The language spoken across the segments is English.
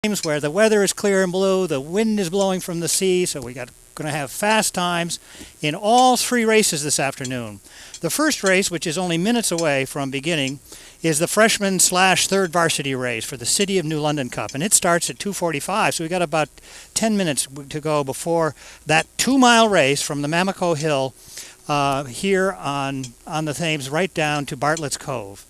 times where the weather is clear and blue, the wind is blowing from the sea, so we got going to have fast times in all three races this afternoon. The first race, which is only minutes away from beginning, is the freshman/third varsity race for the City of New London Cup, and it starts at 2:45. So we got about 10 minutes to go before that 2-mile race from the Mamaco Hill here on the Thames right down to Bartlett's Cove.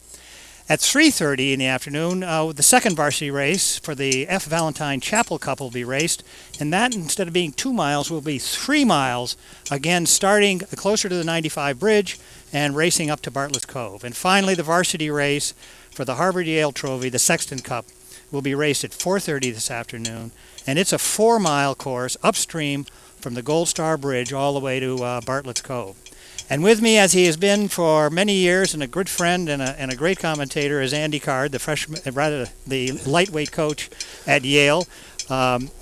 At 3:30 in the afternoon, the second varsity race for the F. Valentine Chapel Cup will be raced, and that, instead of being 2 miles, will be 3 miles, again starting closer to the 95 bridge and racing up to Bartlett's Cove. And finally, the varsity race for the Harvard-Yale Trophy, the Sexton Cup, will be raced at 4:30 this afternoon, and it's a 4-mile course upstream from the Gold Star Bridge all the way to Bartlett's Cove. And with me, as he has been for many years, and a good friend and a great commentator, is Andy Card, the lightweight coach at Yale,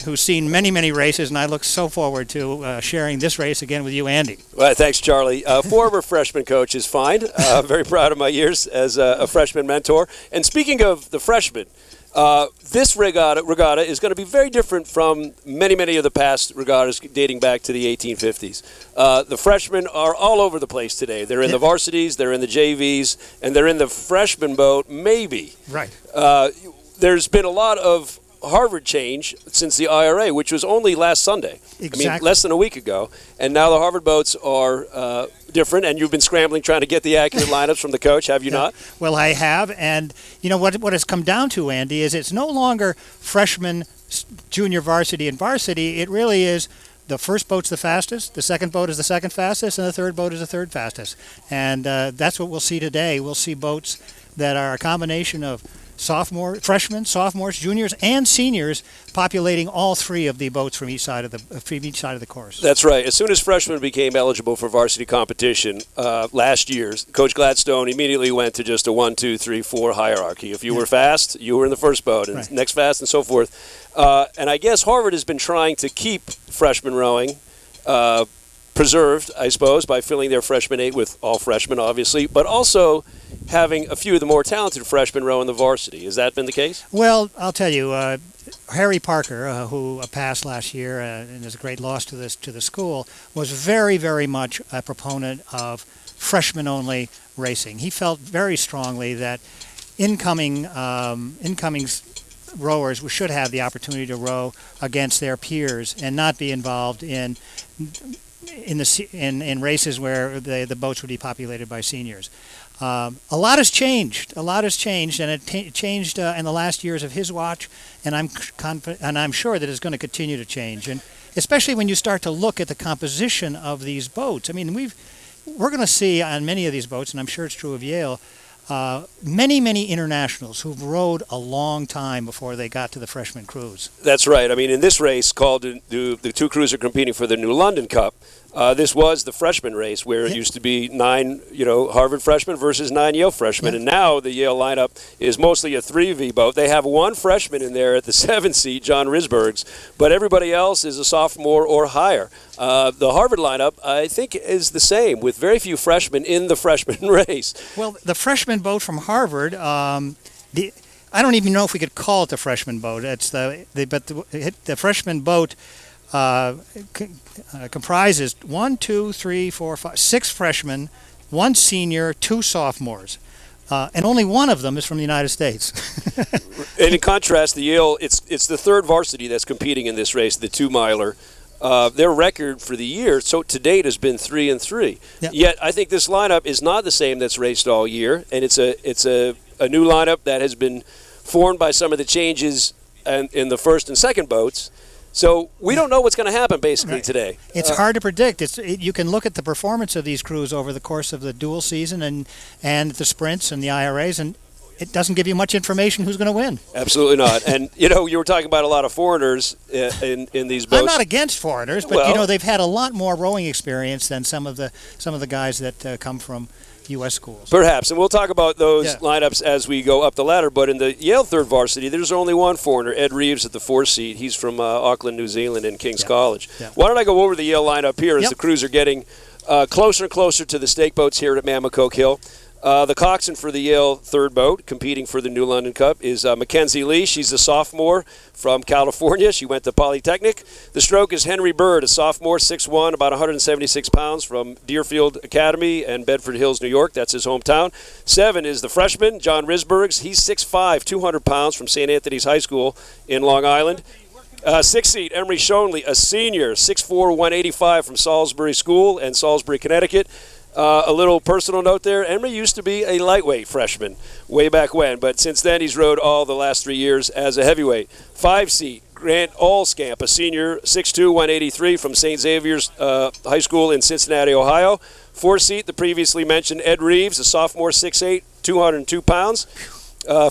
who's seen many, many races, and I look so forward to sharing this race again with you, Andy. Well, thanks, Charlie. Former freshman coach is fine. Very proud of my years as a freshman mentor. And speaking of the freshmen, this regatta is going to be very different from many of the past regattas dating back to the 1850s. The freshmen are all over the place today. They're in the varsities, they're in the JVs, and they're in the freshman boat, maybe. Right. There's been a lot of Harvard change since the IRA, which was only last Sunday. Exactly. I mean, less than a week ago. And now the Harvard boats are different, and you've been scrambling trying to get the accurate lineups from the coach, have you not? Well, I have, and you know what it's come down to, Andy, is it's no longer freshman, junior varsity, and varsity. It really is the first boat's the fastest, the second boat is the second fastest, and the third boat is the third fastest. And that's what we'll see today. We'll see boats that are a combination of freshmen, sophomores, juniors, and seniors, populating all three of the boats from each side of the course. That's right. As soon as freshmen became eligible for varsity competition last year, Coach Gladstone immediately went to just a 1, 2, 3, 4 hierarchy. If you were fast, you were in the first boat, and right. Next fast, and so forth. And I guess Harvard has been trying to keep freshman rowing preserved, I suppose, by filling their freshman 8 with all freshmen, obviously, but also having a few of the more talented freshmen row in the varsity. Has that been the case? Well, I'll tell you, Harry Parker, who passed last year and is a great loss to the school, was very much a proponent of freshman-only racing. He felt very strongly that incoming rowers should have the opportunity to row against their peers and not be involved in races where the boats would be populated by seniors. A lot has changed. And it changed in the last years of his watch, and I'm sure that it's going to continue to change. And especially when you start to look at the composition of these boats. I mean, we're going to see on many of these boats, and I'm sure it's true of Yale, many internationals who've rowed a long time before they got to the freshman cruise. That's right. I mean, in this race called the two crews are competing for the New London Cup. This was the freshman race where it used to be 9, Harvard freshmen versus 9 Yale freshmen, and now the Yale lineup is mostly a 3V boat. They have one freshman in there at the 7th seat, John Risbergs, but everybody else is a sophomore or higher. The Harvard lineup, I think, is the same, with very few freshmen in the freshman race. Well, the freshman boat from Harvard, I don't even know if we could call it the freshman boat. It's the freshman boat comprises 6 freshmen, 1 senior, 2 sophomores, and only one of them is from the United States. And in contrast, the Yale, it's the third varsity that's competing in this race, the 2-miler. Their record for the year, so to date, has been 3-3. Yep. Yet, I think this lineup is not the same that's raced all year, and it's a new lineup that has been formed by some of the changes in the first and second boats. So we don't know what's going to happen basically today. It's hard to predict. You can look at the performance of these crews over the course of the dual season and the sprints and the IRAs, and it doesn't give you much information who's going to win. Absolutely not. And, you were talking about a lot of foreigners in these boats. I'm not against foreigners, but, they've had a lot more rowing experience than some of the guys that come from U.S. schools. Perhaps, and we'll talk about those lineups as we go up the ladder. But in the Yale third varsity, there's only one foreigner, Ed Reeves at the 4th seat. He's from Auckland, New Zealand, and King's College. Yeah. Why don't I go over the Yale lineup here as the crews are getting closer and closer to the stake boats here at Mamaco Hill. The coxswain for the Yale third boat, competing for the New London Cup, is Mackenzie Lee. She's a sophomore from California. She went to Polytechnic. The stroke is Henry Bird, a sophomore, 6'1", about 176 pounds, from Deerfield Academy and Bedford Hills, New York. That's his hometown. 7 is the freshman, John Risbergs. He's 6'5", 200 pounds, from St. Anthony's High School in Long Island. 6th seat, Emery Shonley, a senior, 6'4", 185, from Salisbury School in Salisbury, Connecticut. A little personal note there, Emery used to be a lightweight freshman way back when, but since then he's rode all the last 3 years as a heavyweight. 5 seat, Grant Allscamp, a senior, 6'2", 183, from St. Xavier's High School in Cincinnati, Ohio. 4 seat, the previously mentioned Ed Reeves, a sophomore, 6'8", 202 pounds.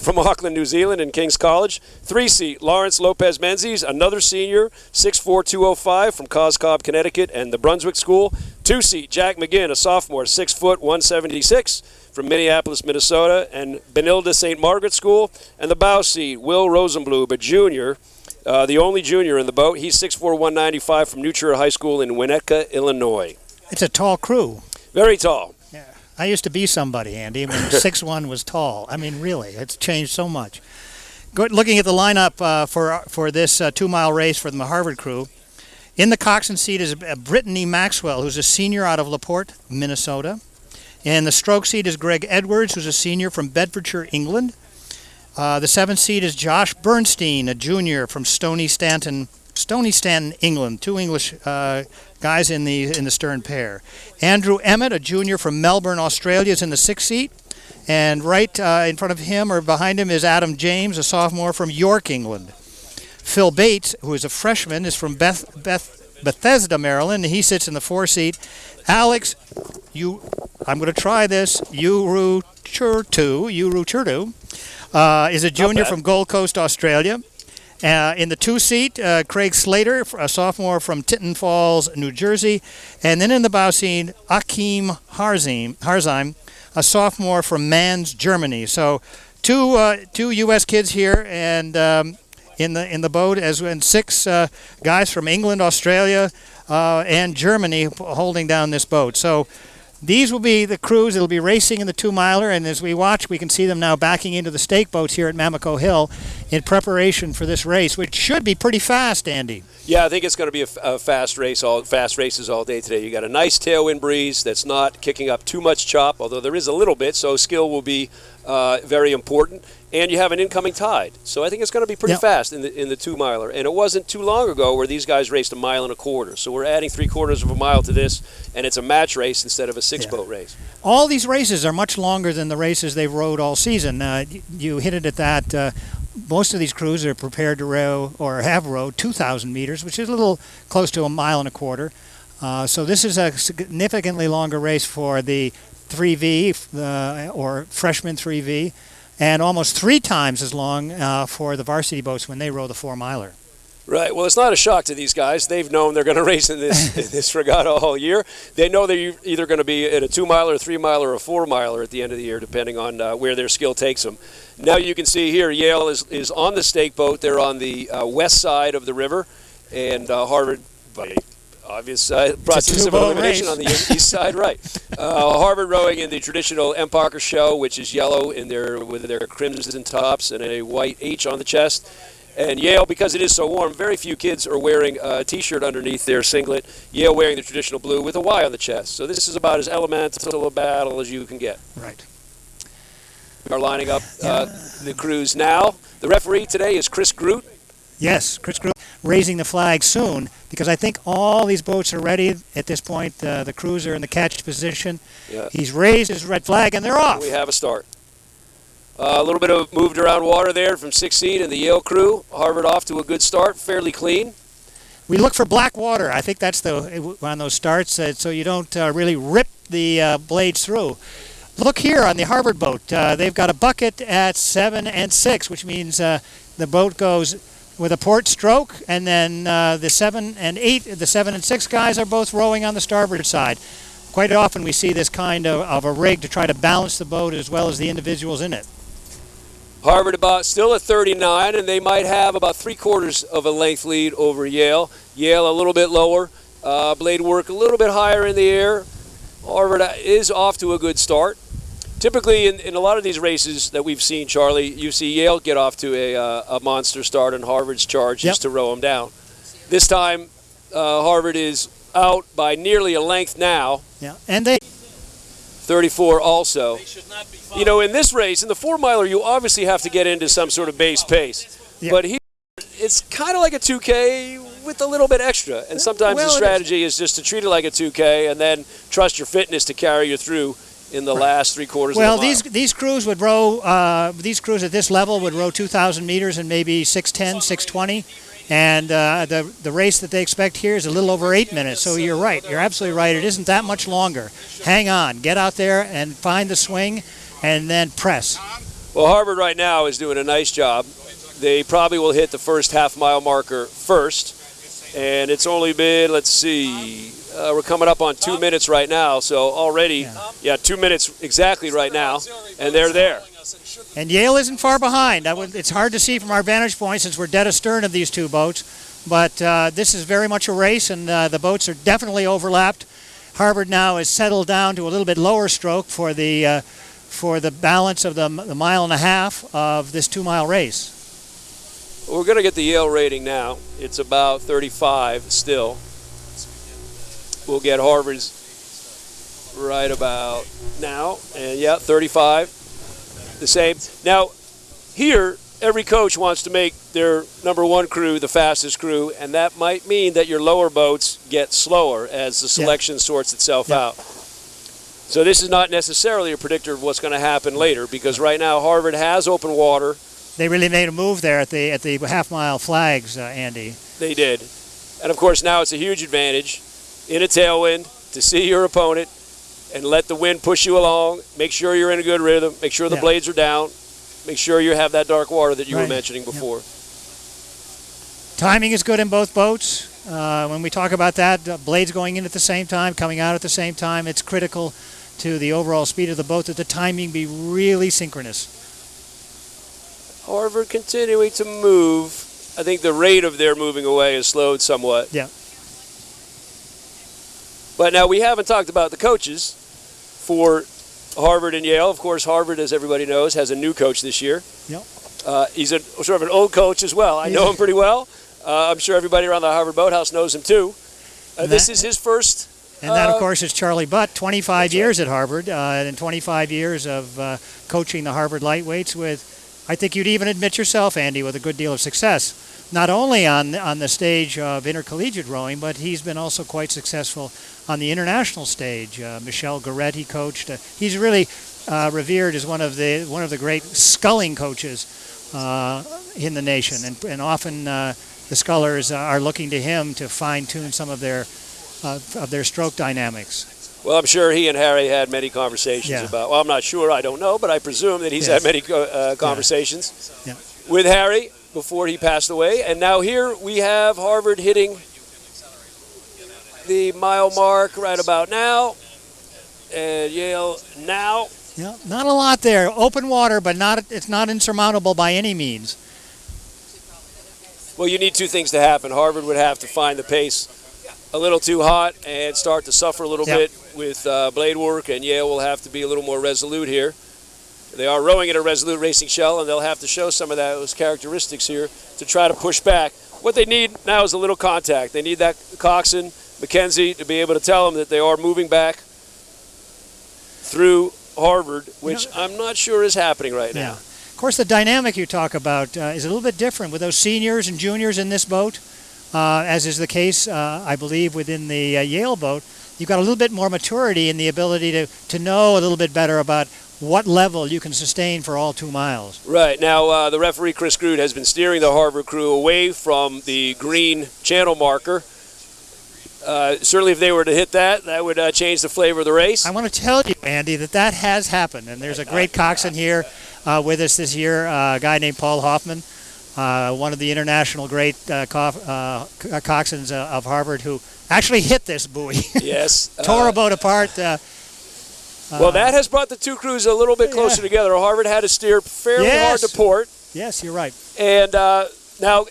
From Auckland, New Zealand, in King's College. 3 seat, Lawrence Lopez Menzies, another senior, 6'4", 205, from Coscob, Connecticut, and the Brunswick School. 2 seat, Jack McGinn, a sophomore, 6 foot, 176, from Minneapolis, Minnesota, and Benilde St. Margaret School. And the bow seat, Will Rosenblum, a junior, the only junior in the boat. He's 6'4", 195, from New Trier High School in Winnetka, Illinois. It's a tall crew. Very tall. I used to be somebody, Andy, when 6'1" was tall. I mean, really, it's changed so much. Looking at the lineup for this 2-mile race for the Harvard crew, in the coxswain seat is Brittany Maxwell, who's a senior out of LaPorte, Minnesota. In the stroke seat is Greg Edwards, who's a senior from Bedfordshire, England. The 7th seat is Josh Bernstein, a junior from Stony Stanton, England. 2 English guys in the stern pair. Andrew Emmett, a junior from Melbourne, Australia, is in the 6th seat. And right in front of him or behind him is Adam James, a sophomore from York, England. Phil Bates, who is a freshman, is from Bethesda, Maryland, and he sits in the 4th seat. Alex, I'm going to try this, Uru Churtu, is a junior from Gold Coast, Australia. In the 2 seat, Craig Slater, a sophomore from Tinton Falls, New Jersey. And then in the bow seat, Achim Harzheim, a sophomore from Mainz, Germany. So two U.S. kids here, and in the boat, and 6 guys from England, Australia, and Germany holding down this boat. So these will be the crews that will be racing in the 2-miler, and as we watch, we can see them now backing into the stake boats here at Mamico Hill in preparation for this race, which should be pretty fast, Andy. Yeah, I think it's going to be a fast races all day today. You got a nice tailwind breeze that's not kicking up too much chop, although there is a little bit, so skill will be very important. And you have an incoming tide, so I think it's going to be pretty fast in the 2-miler. And it wasn't too long ago where these guys raced 1.25 miles, so we're adding 3/4 of a mile to this, and it's a match race instead of a 6-boat race. All these races are much longer than the races they've rowed all season. You hinted at that. Most of these crews are prepared to row or have rowed 2,000 meters, which is a little close to 1.25 miles. So this is a significantly longer race for the 3V or freshman 3V, and almost 3 times as long for the varsity boats when they row the 4-miler. Right. Well, it's not a shock to these guys. They've known they're going to race in this regatta all year. They know they're either going to be at a 2-miler, a 3-miler, or a 4-miler at the end of the year, depending on where their skill takes them. Now you can see here, Yale is on the stake boat. They're on the west side of the river, and Harvard, by obvious process of elimination, on the east side, right. Harvard rowing in the traditional M. Parker show, which is yellow with their crimson tops and a white H on the chest. And Yale, because it is so warm, very few kids are wearing a T-shirt underneath their singlet. Yale wearing the traditional blue with a Y on the chest. So this is about as elemental a battle as you can get. Right. We are lining up the crews now. The referee today is Chris Groot. Yes, Chris Groot raising the flag soon, because I think all these boats are ready at this point. The crews are in the catch position. Yeah. He's raised his red flag, and they're off. We have a start. A little bit of moved around water there from 6th seat and the Yale crew. Harvard off to a good start, fairly clean. We look for black water. I think that's on those starts, so you don't really rip the blades through. Look here on the Harvard boat. They've got a bucket at 7 and 6, which means the boat goes with a port stroke, and then the 7 and 6 guys are both rowing on the starboard side. Quite often we see this kind of a rig to try to balance the boat as well as the individuals in it. Harvard still at 39, and they might have about 3/4 of a length lead over Yale. Yale a little bit lower, blade work a little bit higher in the air. Harvard is off to a good start. Typically, in a lot of these races that we've seen, Charlie, you see Yale get off to a monster start, and Harvard's charge is to row them down. This time, Harvard is out by nearly a length now. Yeah, and they 34 also. You know, in this race, in the 4-miler, you obviously have to get into some sort of base pace. Yeah. But here, it's kind of like a 2K with a little bit extra. And sometimes the strategy is just to treat it like a 2K and then trust your fitness to carry you through in the last 3/4 of the mile. Well, these crews would row. These crews at this level would row 2,000 meters in maybe 6:10, 6:20, and the race that they expect here is a little over 8 minutes. So you're right. You're absolutely right. It isn't that much longer. Hang on. Get out there and find the swing, and then press. Well, Harvard right now is doing a nice job. They probably will hit the first half-mile marker first, and it's only been, let's see. We're coming up on 2 minutes right now, so already, 2 minutes exactly right now, and they're there. And Yale isn't far behind. It's hard to see from our vantage point since we're dead astern of these two boats, but this is very much a race, and the boats are definitely overlapped. Harvard now is settled down to a little bit lower stroke for the balance of the mile and a half of this 2-mile race. We're going to get the Yale rating now. It's about 35 still. We'll get Harvard's right about now. And, 35. The same. Now, here, every coach wants to make their number 1 crew the fastest crew, and that might mean that your lower boats get slower as the selection sorts itself out. So this is not necessarily a predictor of what's going to happen later, because right now Harvard has open water. They really made a move there at the half-mile flags, Andy. They did. And, of course, now it's a huge advantage in a tailwind to see your opponent and let the wind push you along. Make sure you're in a good rhythm. Make sure the blades are down. Make sure you have that dark water that you were mentioning before. Timing is good in both boats. When we talk about that, blades going in at the same time, coming out at the same time, it's critical to the overall speed of the boat that the timing be really synchronous. Harvard continuing to move. I think the rate of their moving away has slowed somewhat. Yeah. But now we haven't talked about the coaches for Harvard and Yale. Of course, Harvard, as everybody knows, has a new coach this year. Yep. He's a sort of an old coach as well. I know him pretty well. I'm sure everybody around the Harvard Boathouse knows him too. This is his first. And that, of course, is Charlie Butt, 25 years at Harvard, and 25 years of coaching the Harvard lightweights with, I think you'd even admit yourself, Andy, with a good deal of success. Not only on the stage of intercollegiate rowing, but he's been also quite successful on the international stage. Michel Goret, he coached. He's really revered as one of the great sculling coaches in the nation, and often the scullers are looking to him to fine-tune some of their stroke dynamics. Well, I'm sure he and Harry had many conversations about. Well, I'm not sure. I don't know, but I presume that he's had many conversations with Harry before he passed away. And now here we have Harvard hitting the mile mark right about now, and Yale now. Yeah, not a lot there. Open water, but it's not insurmountable by any means. Well, you need two things to happen. Harvard would have to find the pace a little too hot and start to suffer a little bit with blade work, and Yale will have to be a little more resolute here. They are rowing in a resolute racing shell, and those characteristics here to try to push back. What they need now is a little contact. They need that coxswain, McKenzie, to be able to tell them that they are moving back through Harvard, which I'm not sure is happening right now. Of course, the dynamic you talk about is a little bit different with those seniors and juniors in this boat, as is the case, I believe, within the Yale boat. You've got a little bit more maturity in the ability to know a little bit better about what level you can sustain for all 2 miles. Right. Now, the referee, Chris Groot, has been steering the Harvard crew away from the green channel marker. Certainly, if they were to hit that, that would change the flavor of the race. I want to tell you, Andy, that has happened. And there's a great coxswain here with us this year, a guy named Paul Hoffman, one of the international great coxswains of Harvard, who actually hit this buoy. Yes. Tore a boat apart. Well, that has brought the two crews a little bit closer together. Harvard had to steer fairly hard to port. Yes, you're right. And now,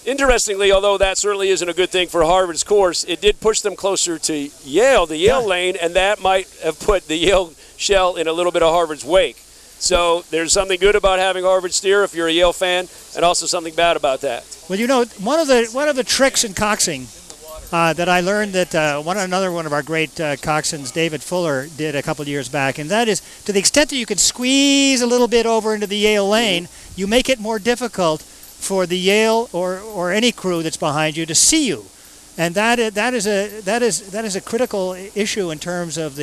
interestingly, although that certainly isn't a good thing for Harvard's course, it did push them closer to Yale, the Yale lane, and that might have put the Yale shell in a little bit of Harvard's wake. So there's something good about having Harvard steer if you're a Yale fan, and also something bad about that. Well, you know, one of the tricks in coxing that I learned that another one of our great coxswains, David Fuller, did a couple of years back, and that is to the extent that you can squeeze a little bit over into the Yale lane, you make it more difficult for the Yale or any crew that's behind you to see you, and that is a critical issue in terms of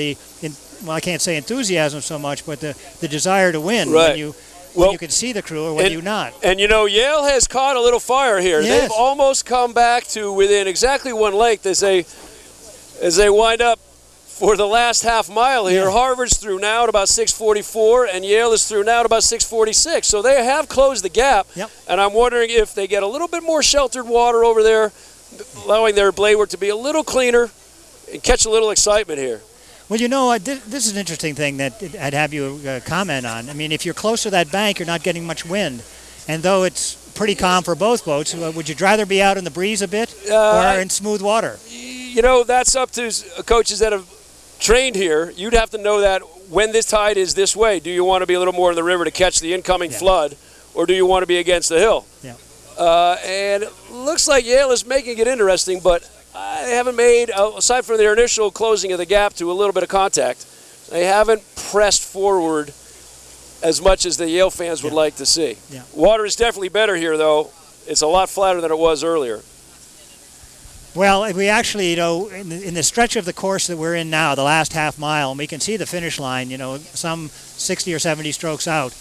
well, I can't say enthusiasm so much, but the desire to win Right. when you can see the crew or when you not. And you know, Yale has caught a little fire here. Yes. They've almost come back to within exactly one length as they wind up for the last half mile here. Yeah. Harvard's through now at about 6:44, and Yale is through now at about 6:46. So they have closed the gap. Yep. And I'm wondering if they get a little bit more sheltered water over there, allowing their blade work to be a little cleaner and catch a little excitement here. Well, you know, this is an interesting thing that I'd have you comment on. I mean, if you're close to that bank, you're not getting much wind. And though it's pretty calm for both boats, would you rather be out in the breeze a bit or in smooth water? You know, that's up to coaches that have trained here. You'd have to know that when this tide is this way. Do you want to be a little more in the river to catch the incoming flood, or do you want to be against the hill? Yeah. And it looks like Yale is making it interesting, but they haven't made, aside from their initial closing of the gap to a little bit of contact, they haven't pressed forward as much as the Yale fans would like to see. Yeah. Water is definitely better here, though. It's a lot flatter than it was earlier. Well, we actually, you know, in the stretch of the course that we're in now, the last half mile, and we can see the finish line, you know, some 60 or 70 strokes out.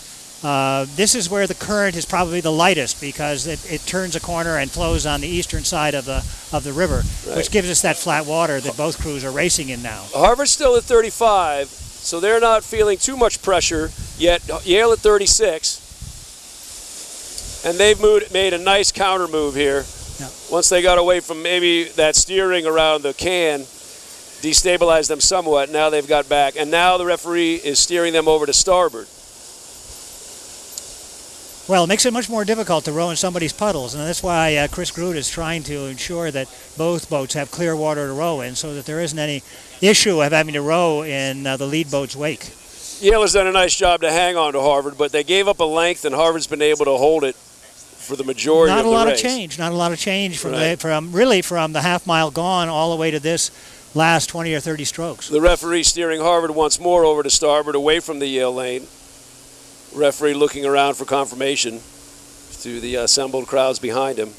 This is where the current is probably the lightest because it turns a corner and flows on the eastern side of the river, Right. which gives us that flat water that both crews are racing in now. Harvard's still at 35, so they're not feeling too much pressure yet. Yale at 36, and they've made a nice counter move here. Yeah. Once they got away from maybe that steering around the can, destabilized them somewhat. Now they've got back, and now the referee is steering them over to starboard. Well, it makes it much more difficult to row in somebody's puddles, and that's why Chris Groot is trying to ensure that both boats have clear water to row in so that there isn't any issue of having to row in the lead boat's wake. Yale has done a nice job to hang on to Harvard, but they gave up a length, and Harvard's been able to hold it for the majority of the race. Not a lot of change from the half mile gone all the way to this last 20 or 30 strokes. The referee steering Harvard once more over to starboard, away from the Yale lane. Referee looking around for confirmation to the assembled crowds behind him.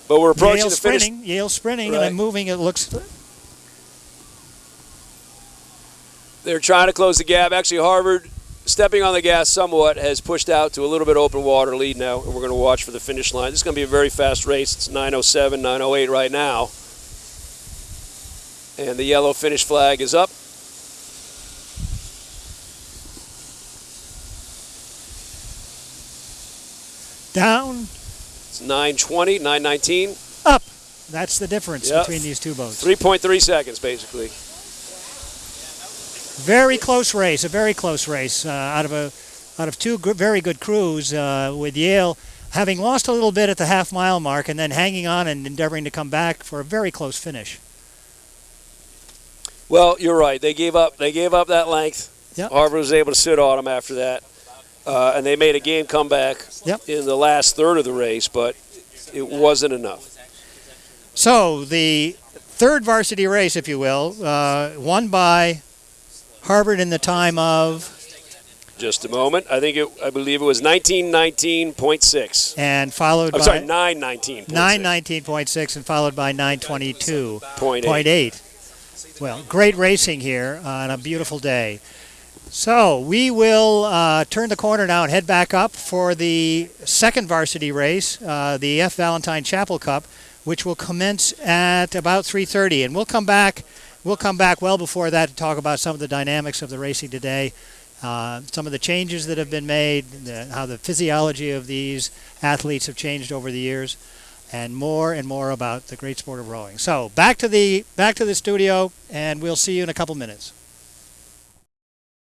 But we're approaching the finish. Yale's sprinting, Right. and then moving. It looks. They're trying to close the gap. Actually, Harvard, stepping on the gas somewhat, has pushed out to a little bit open water lead now, and we're going to watch for the finish line. This is going to be a very fast race. It's 9:07, 9:08 right now. And the yellow finish flag is up. Down, It's 9:20, 9:19. up. That's the difference Yep. between these two boats. 3.3 seconds, basically. Very close race, a very close race out of two very good crews, with Yale having lost a little bit at the half mile mark and then hanging on and endeavoring to come back for a very close finish. Well, you're right. They gave up that length. Yep. Harvard was able to sit on them after that. And they made a game comeback in the last third of the race, but it wasn't enough. So the third varsity race, if you will, won by Harvard in the time of? Just a moment. I believe it was 1919.6. And followed by 919.6. 919.6 and followed by 922.8. Well, great racing here on a beautiful day. So we will turn the corner now and head back up for the second varsity race, the F. Valentine Chapel Cup, which will commence at about 3:30. And we'll come back well before that to talk about some of the dynamics of the racing today, some of the changes that have been made, how the physiology of these athletes have changed over the years, and more about the great sport of rowing. So back to the studio, and we'll see you in a couple minutes.